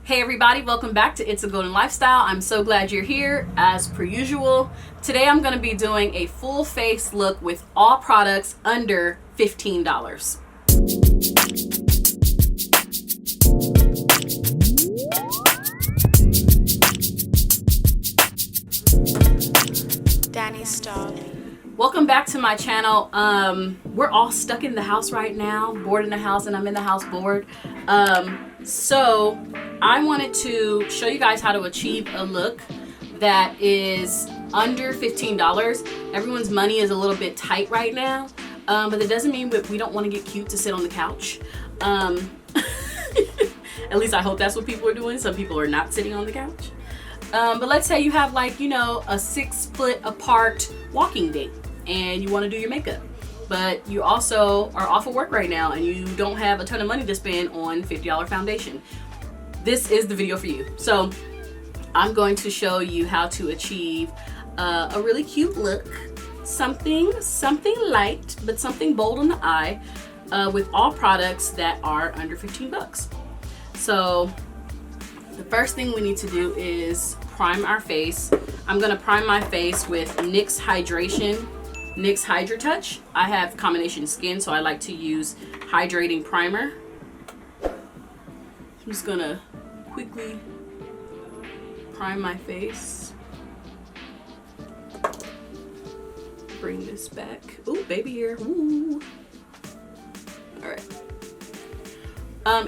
Hey everybody, welcome back to It's a Golden Lifestyle. I'm so glad you're here. As per usual, today I'm going to be doing a full face look with all products under $15. Welcome back to my channel. We're all stuck in the house right now, bored in the house, and I'm in the house bored. So I wanted to show you guys how to achieve a look that is under $15. Everyone's money is a little bit tight right now, but that doesn't mean that we don't want to get cute to sit on the couch. At least I hope that's what people are doing. Some people are not sitting on the couch. But let's say you have, like, you know, a 6 foot apart walking date and you want to do your makeup, but you also are off of work right now and you don't have a ton of money to spend on $50 foundation. This is the video for you. So I'm going to show you how to achieve a really cute look, something light but something bold on the eye, with all products that are under 15 bucks. So the first thing we need to do is prime our face. I'm gonna prime my face with NYX Hydra Touch. I have combination skin, so I like to use hydrating primer. I'm just gonna quickly prime my face. Bring this back. Ooh, baby hair. Ooh. All right.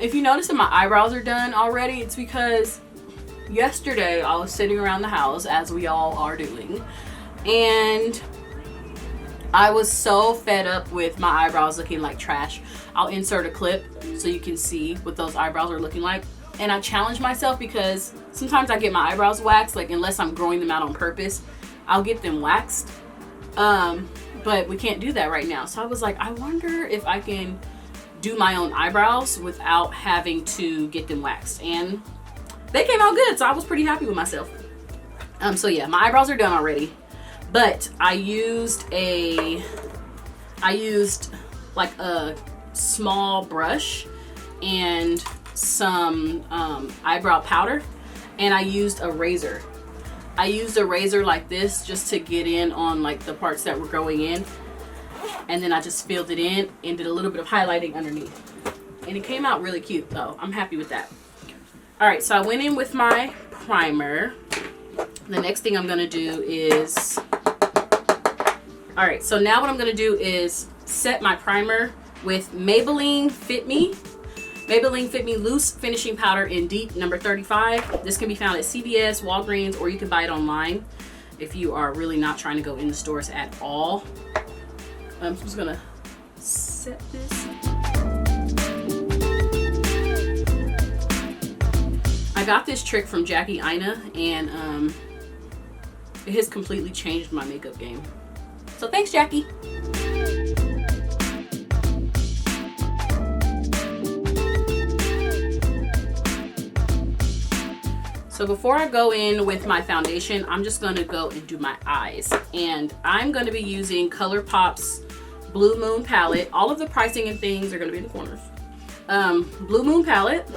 If you notice that my eyebrows are done already, it's because yesterday I was sitting around the house, as we all are doing, and I was so fed up with my eyebrows looking like trash. I'll insert a clip so you can see what those eyebrows are looking like. And I challenge myself because sometimes I get my eyebrows waxed, like unless I'm growing them out on purpose, I'll get them waxed. But we can't do that right now. So I was like, I wonder if I can do my own eyebrows without having to get them waxed. And they came out good, so I was pretty happy with myself. So yeah, my eyebrows are done already. But I used like a small brush and some eyebrow powder, and I used a razor. I used a razor like this just to get in on like the parts that were going in, and then I just filled it in and did a little bit of highlighting underneath, and it came out really cute though. I'm happy with that. All right, so I went in with my primer. The next thing I'm gonna do is, all right, so now what I'm gonna do is set my primer with Maybelline Fit Me Loose Finishing Powder in Deep number 35. This can be found at CVS, Walgreens, or you can buy it online if you are really not trying to go in the stores at all. I'm just gonna set this. I got this trick from Jaclyn, and it has completely changed my makeup game. So thanks, Jackie. So before I go in with my foundation, I'm just gonna go and do my eyes. And I'm gonna be using Colourpop's Blue Moon palette. All of the pricing and things are gonna be in the corners. Blue Moon palette.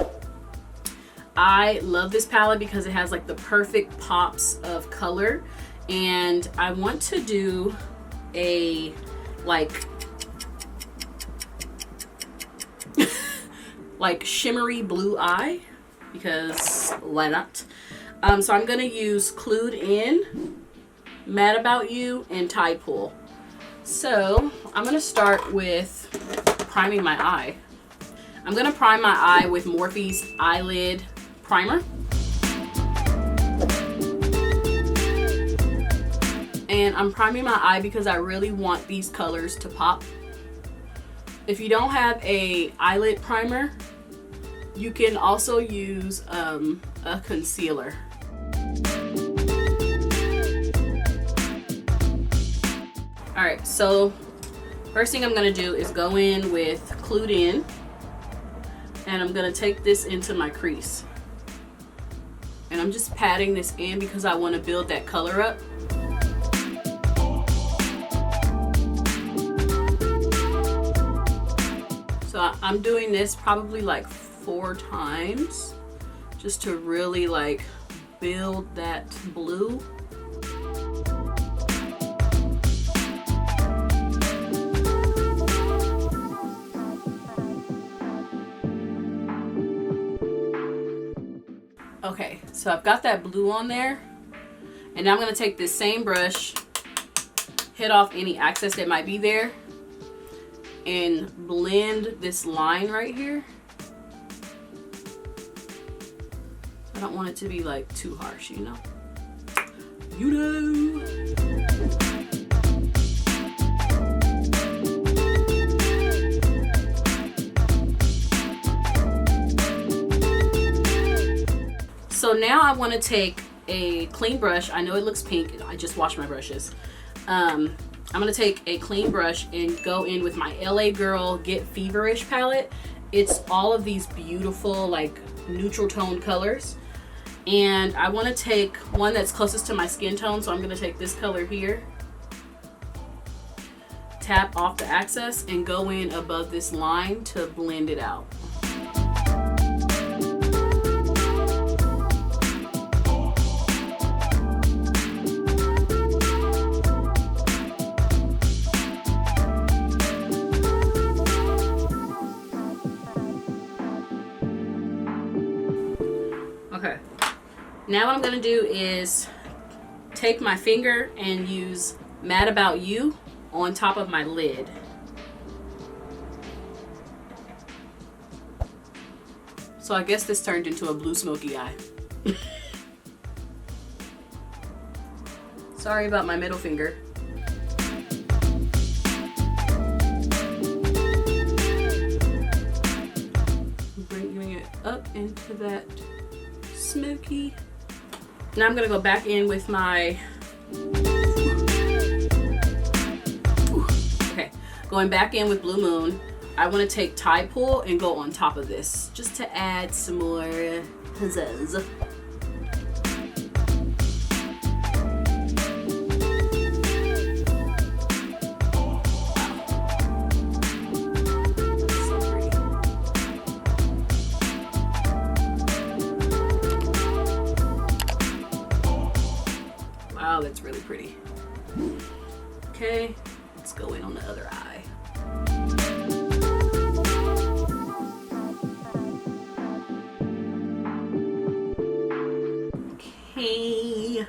I love this palette because it has like the perfect pops of color. And I want to do a like shimmery blue eye, because why not? So I'm gonna use Clued In, Mad About You, and Tide Pool. So I'm gonna start with priming my eye. I'm gonna prime my eye with Morphe's Eyelid Primer. And I'm priming my eye because I really want these colors to pop. If you don't have a eyelid primer, you can also use a concealer. All right, so first thing I'm gonna do is go in with Clued In, and I'm gonna take this into my crease. And I'm just patting this in because I want to build that color up. So I'm doing this probably like 4 times just to really like build that blue. Okay, so I've got that blue on there, and now I'm gonna take this same brush, hit off any excess that might be there, and blend this line right here. I don't want it to be like too harsh, you know? You know. So now I want to take a clean brush. I know it looks pink. I just washed my brushes. I'm going to take a clean brush and go in with my LA Girl Get Feverish palette. It's all of these beautiful like neutral tone colors. And I want to take one that's closest to my skin tone. So I'm going to take this color here. Tap off the excess and go in above this line to blend it out. Okay, now what I'm gonna do is take my finger and use Mad About You on top of my lid. So I guess this turned into a blue smoky eye. Sorry about my middle finger. Bringing it up into that smoky. Now I'm gonna go back in with my going back in with Blue Moon. I want to take Tide Pool and go on top of this just to add some more pizzazz. Wow, that's really pretty. Okay, let's go in on the other eye. Okay.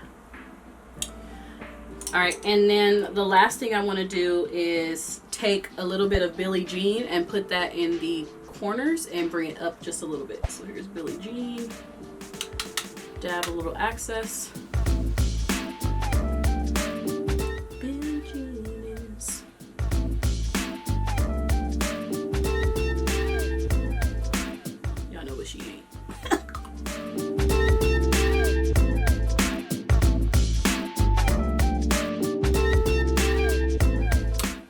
All right, and then the last thing I want to do is take a little bit of Billie Jean and put that in the corners and bring it up just a little bit. So here's Billie Jean. Dab a little access. Billie Jean is. Y'all know what she ain't.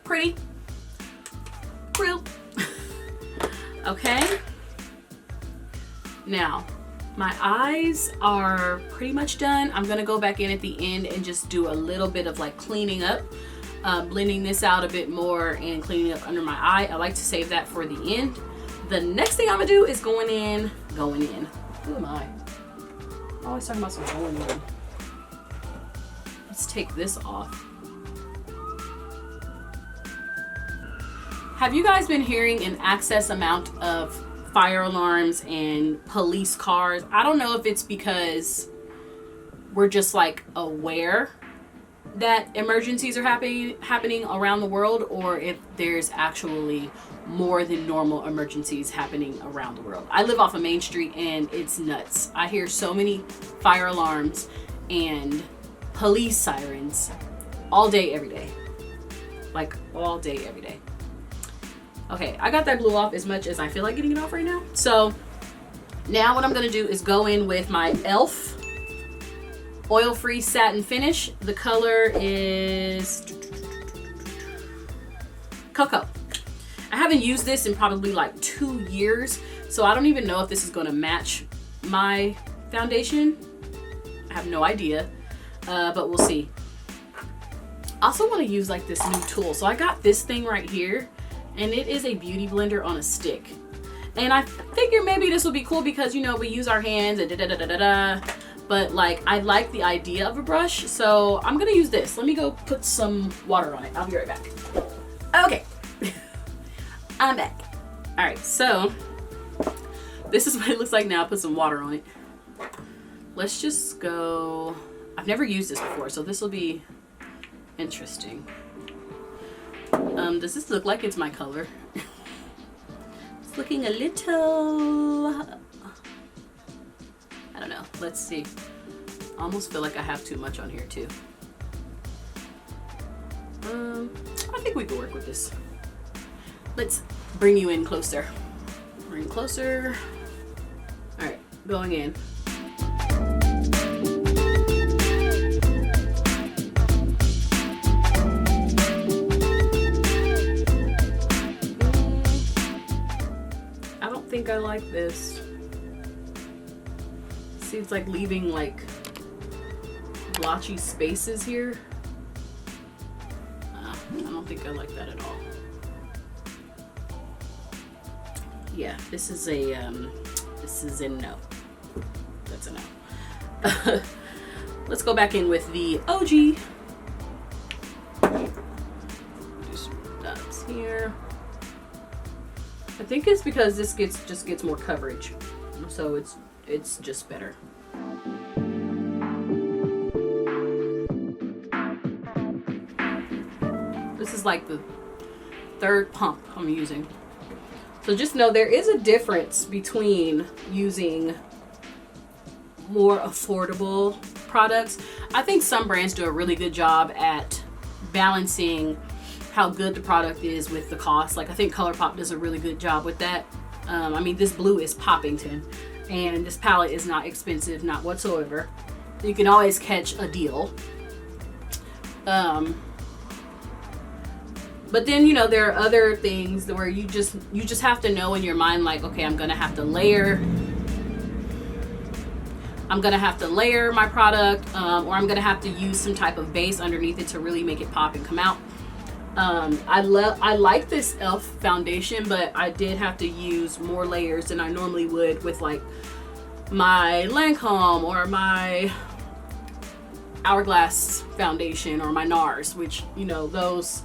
Pretty. Real. Okay. Now, my eyes are pretty much done. I'm gonna go back in at the end and just do a little bit of like cleaning up, blending this out a bit more and cleaning up under my eye. I like to save that for the end. The next thing I'm gonna do is going in. Who am I? I'm always talking about some going in. Let's take this off. Have you guys been hearing an excess amount of fire alarms and police cars? I don't know if it's because we're just like aware that emergencies are happening around the world, or if there's actually more than normal emergencies happening around the world. I live off of Main Street and it's nuts. I hear so many fire alarms and police sirens all day, every day. Like all day, every day. Okay, I got that blue off as much as I feel like getting it off right now. So now what I'm gonna do is go in with my e.l.f. oil-free satin finish. The color is Cocoa. I haven't used this in probably like 2 years, so I don't even know if this is gonna match my foundation. I have no idea, but we'll see. I also wanna use like this new tool. So I got this thing right here, and it is a beauty blender on a stick. And I figure maybe this will be cool because, you know, we use our hands and da-da-da-da-da-da. But like, I like the idea of a brush, so I'm gonna use this. Let me go put some water on it. I'll be right back. Okay, I'm back. All right, so this is what it looks like now. I put some water on it. Let's just go. I've never used this before, so this will be interesting. Does this look like it's my color? It's looking a little, I don't know. Let's see. I almost feel like I have too much on here too. I think we can work with this. Let's bring you in closer. Bring closer. All right, going in. I don't think I like this. See, it's like leaving like blotchy spaces here. I don't think I like that at all. Yeah, this is a no. That's a no. Let's go back in with the OG. Do some dots here. I think it's because this just gets more coverage, so it's just better. This is like the third pump I'm using. So just know there is a difference between using more affordable products. I think some brands do a really good job at balancing how good the product is with the cost. Like I think Colourpop does a really good job with that. I mean, this blue is Poppington, and this palette is not expensive, not whatsoever. You can always catch a deal. But then, you know, there are other things where you just have to know in your mind, like, okay, I'm gonna have to layer my product, or I'm gonna have to use some type of base underneath it to really make it pop and come out. I like this e.l.f. foundation, but I did have to use more layers than I normally would with like my Lancome or my Hourglass foundation or my NARS, which, you know, those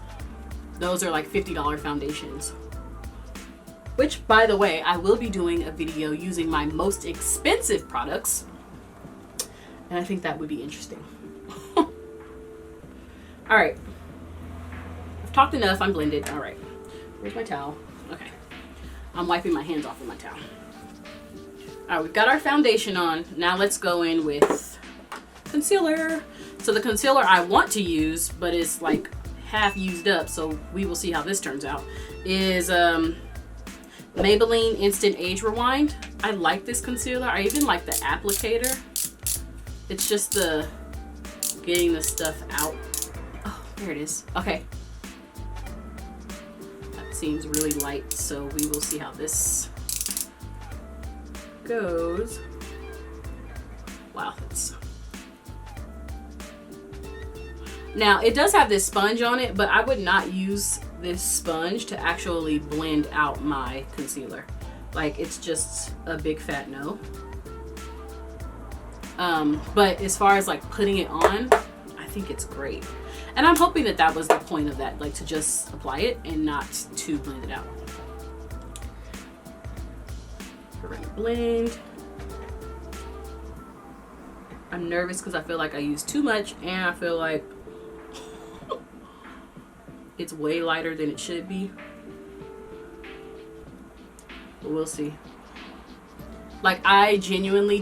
are like $50 foundations. Which, by the way, I will be doing a video using my most expensive products, and I think that would be interesting. All right. Talked enough. I'm blended. All right, where's my towel? Okay, I'm wiping my hands off with my towel. All right, we've got our foundation on. Now let's go in with concealer. So the concealer I want to use, but it's like half used up, so we will see how this turns out, is Maybelline Instant Age Rewind. I like this concealer. I even like the applicator. It's just the getting the stuff out. Oh, there it is. Okay. Seems really light, so we will see how this goes. Wow, that's... Now it does have this sponge on it, but I would not use this sponge to actually blend out my concealer. Like, it's just a big fat no. But as far as like putting it on, I think it's great. And I'm hoping that that was the point of that, like to just apply it and not to blend it out. We're gonna blend. I'm nervous because I feel like I used too much, and I feel like it's way lighter than it should be. But we'll see. Like, I genuinely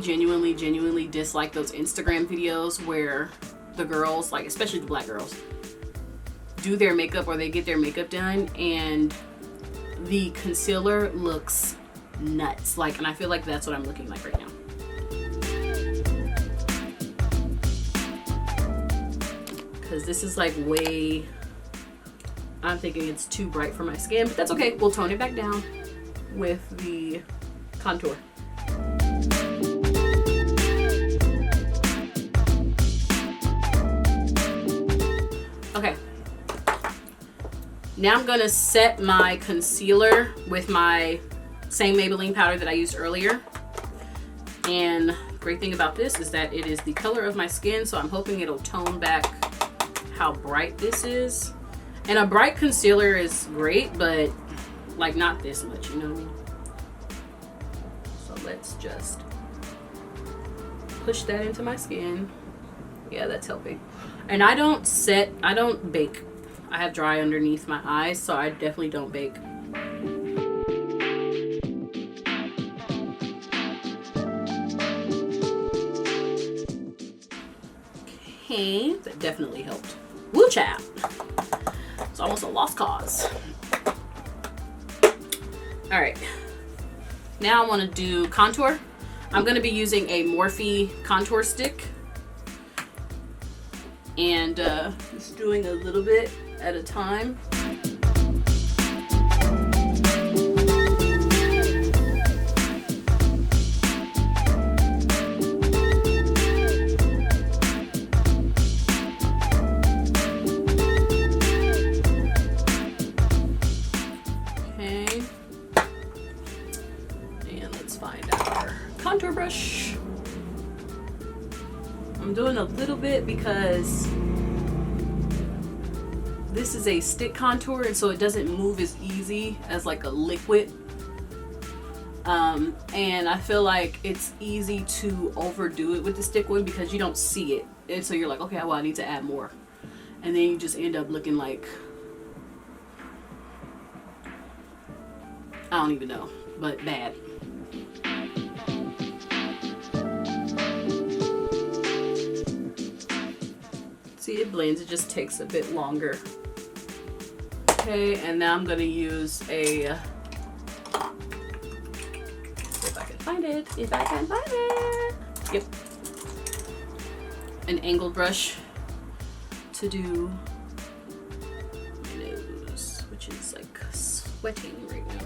dislike those Instagram videos where the girls, like especially the black girls, do their makeup or they get their makeup done and the concealer looks nuts. Like, and I feel like that's what I'm looking like right now. Because this is like way, I'm thinking it's too bright for my skin, but that's okay. We'll tone it back down with the contour. Okay, now I'm gonna set my concealer with my Same Maybelline powder that I used earlier. And great thing about this is that it is the color of my skin, so I'm hoping it'll tone back how bright this is. And a bright concealer is great, but like not this much, you know what I mean? So let's just push that into my skin. Yeah, that's helping. And I don't bake. I have dry underneath my eyes, so I definitely don't bake. Okay, that definitely helped. Woo child. It's almost a lost cause. All right, now I want to do contour. I'm going to be using a Morphe contour stick, and just doing a little bit at a time. Contour brush. I'm doing a little bit because this is a stick contour, and so it doesn't move as easy as like a liquid. And I feel like it's easy to overdo it with the stick one because you don't see it, and so you're like, okay, well, I need to add more, and then you just end up looking like, I don't even know, but bad. See, it blends, it just takes a bit longer. Okay, and now I'm gonna use a, if I can find it, yep, an angled brush to do my nose, which is like sweating right now.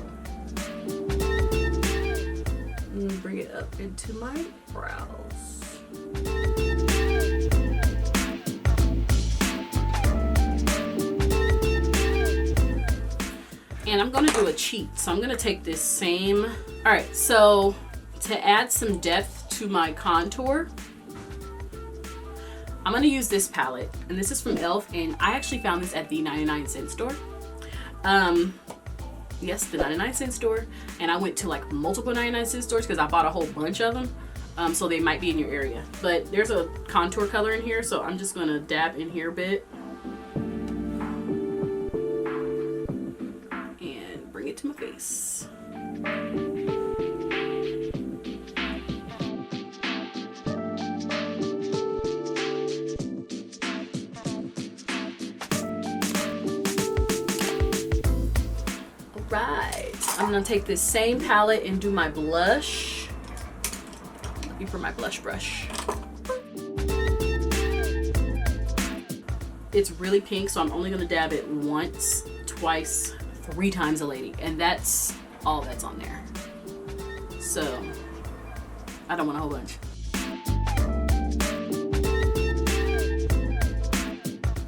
And bring it up into my brows. And I'm gonna do a cheat. So I'm gonna take this same, all right, so to add some depth to my contour, I'm gonna use this palette, and this is from e.l.f. and I actually found this at the 99-cent store. Yes, the 99-cent store, and I went to like multiple 99-cent stores because I bought a whole bunch of them, so they might be in your area. But there's a contour color in here, so I'm just gonna dab in here a bit. It to my face. Alright, I'm gonna take this same palette and do my blush. Looking for my blush brush. It's really pink, so I'm only gonna dab it once, twice, 3 times a lady, and that's all that's on there. So I don't want a whole bunch.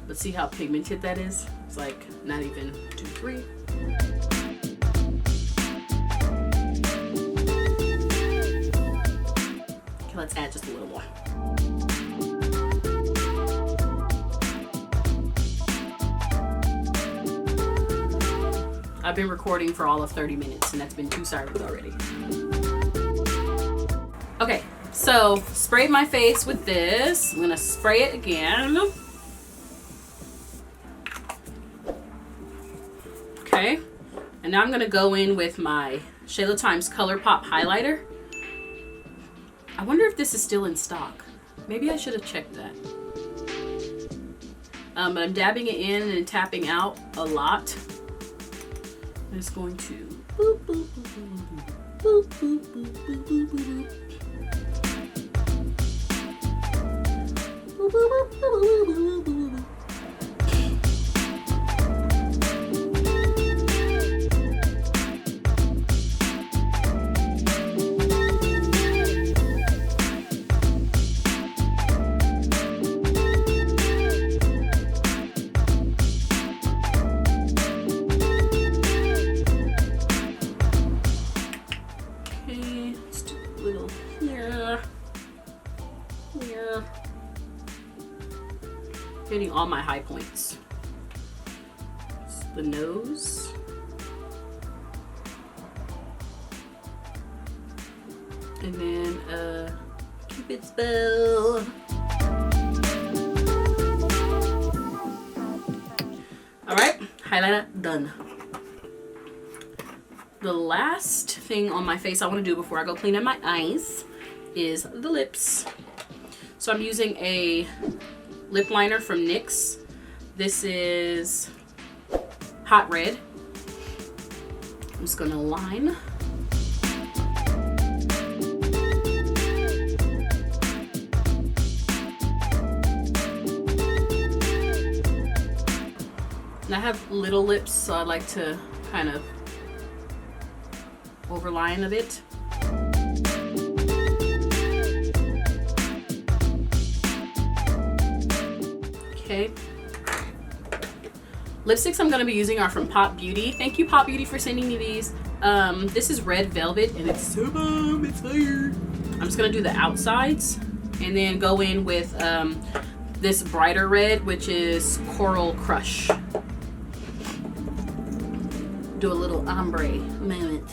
But see how pigmented that is? It's like not even 2, 3. Okay, let's add just a little more. I've been recording for all of 30 minutes, and that's been 2 servings already. Okay, so sprayed my face with this. I'm gonna spray it again. Okay, and now I'm gonna go in with my Shayla Times Colourpop highlighter. I wonder if this is still in stock. Maybe I should have checked that. But I'm dabbing it in and tapping out a lot. I'm just going to boop, boop, boop, boop, boop, boop, boop, boop, boop, boop. Boop, boop, boop, boop, boop, boop, boop, boop. Yeah. Hitting all my high points. The nose. And then a Cupid's bow. Alright, highlighter done. The last thing on my face I want to do before I go clean up my eyes is the lips. So I'm using a lip liner from NYX. This is Hot Red. I'm just gonna line. And I have little lips, so I like to kind of overline a bit. Okay. Lipsticks I'm going to be using are from Pop Beauty. Thank you, Pop Beauty, for sending me these. This is Red Velvet, and it's so bomb. It's fire. I'm just going to do the outsides and then go in with this brighter red, which is Coral Crush. Do a little ombre moment.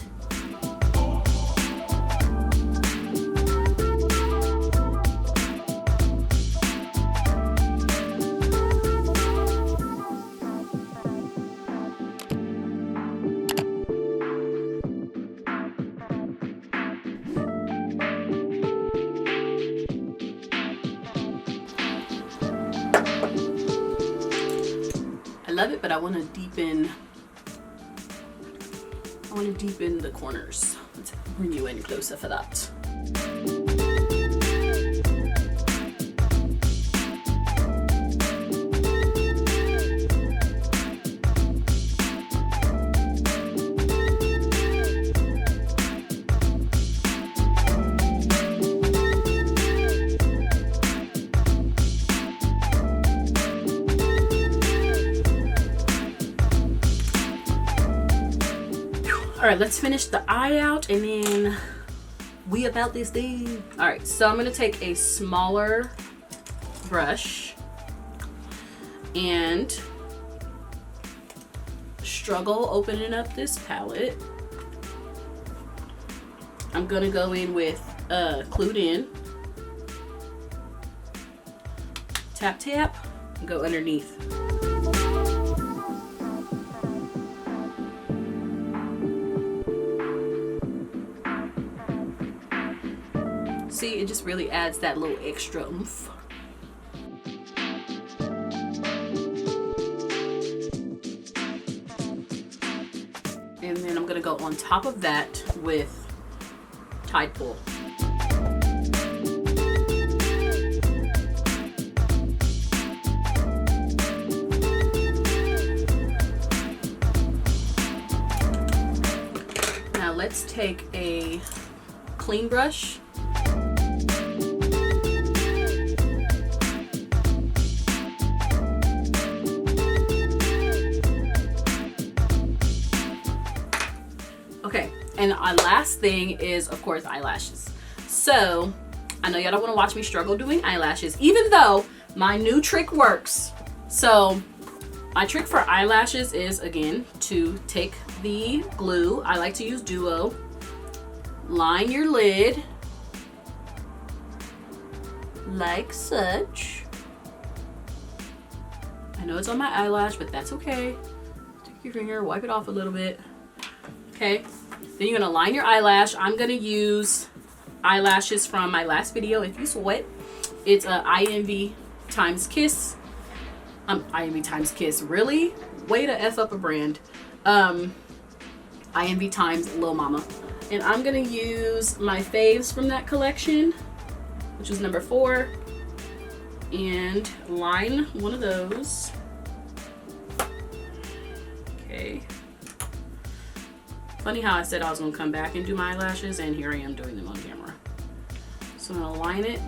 I love it, but I want to deepen the corners. Let's bring you in closer for that. All right, let's finish the eye out and then we about this thing. All right, so I'm gonna take a smaller brush and struggle opening up this palette. I'm gonna go in with Clued In, tap tap, and go underneath. See, it just really adds that little extra oomph. And then I'm gonna go on top of that with Tide Pool. Now let's take a clean brush. And our last thing is, of course, eyelashes. So I know y'all don't want to watch me struggle doing eyelashes, even though my new trick works. So my trick for eyelashes is, again, to take the glue. I like to use Duo. Line your lid like such. I know it's on my eyelash, but that's okay. Take your finger, wipe it off a little bit. Okay. Then you're gonna line your eyelash. I'm gonna use eyelashes from my last video. If you saw it, it's a INV times Kiss. INV times Kiss, really? Way to F up a brand. INV times Lil Mama. And I'm gonna use my faves from that collection, which is number 4, and line one of those. Okay. Funny how I said I was gonna come back and do my eyelashes, and here I am doing them on camera. So I'm gonna line it.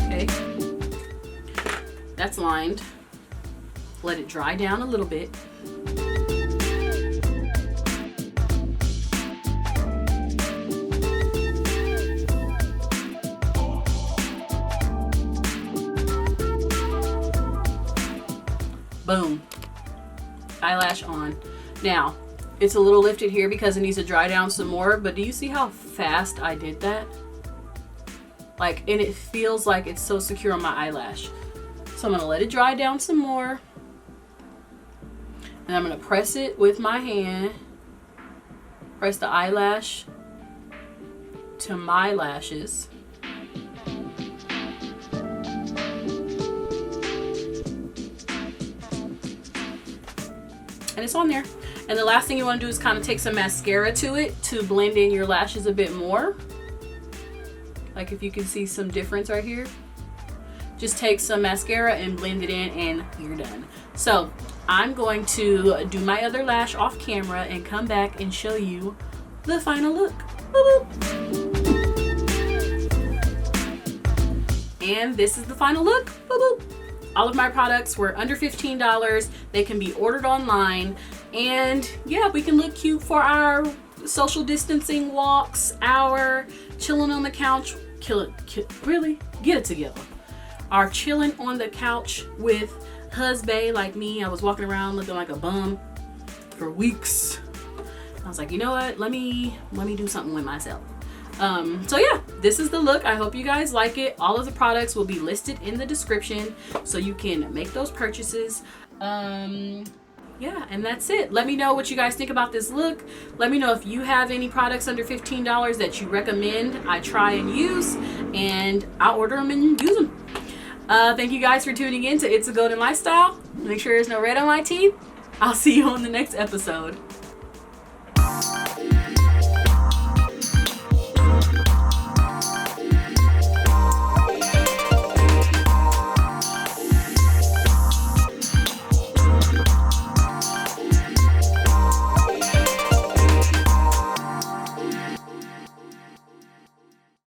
Okay. That's lined. Let it dry down a little bit. Boom. Eyelash on. Now, it's a little lifted here because it needs to dry down some more, but do you see how fast I did that? Like, and it feels like it's so secure on my eyelash. So I'm gonna let it dry down some more. And I'm gonna press it with my hand. Press the eyelash to my lashes. And it's on there. And the last thing you want to do is kind of take some mascara to it to blend in your lashes a bit more. Like if you can see some difference right here. Just take some mascara and blend it in and you're done. So I'm going to do my other lash off camera and come back and show you the final look. Boop, boop. And this is the final look. Boop, boop. All of my products were under $15. They can be ordered online. And yeah, we can look cute for our social distancing walks, our chilling on the couch. Really? Get it together. Our chilling on the couch with husband like me. I was walking around looking like a bum for weeks. I was like, you know what? Let me do something with myself. So yeah, this is the look. I hope you guys like it. All of the products will be listed in the description so you can make those purchases. Yeah, and that's it. Let me know what you guys think about this look. Let me know if you have any products under $15 that you recommend I try and use, and I'll order them and use them. Thank you guys for tuning in to It's a Golden Lifestyle. Make sure there's no red on my teeth. I'll see you on the next episode.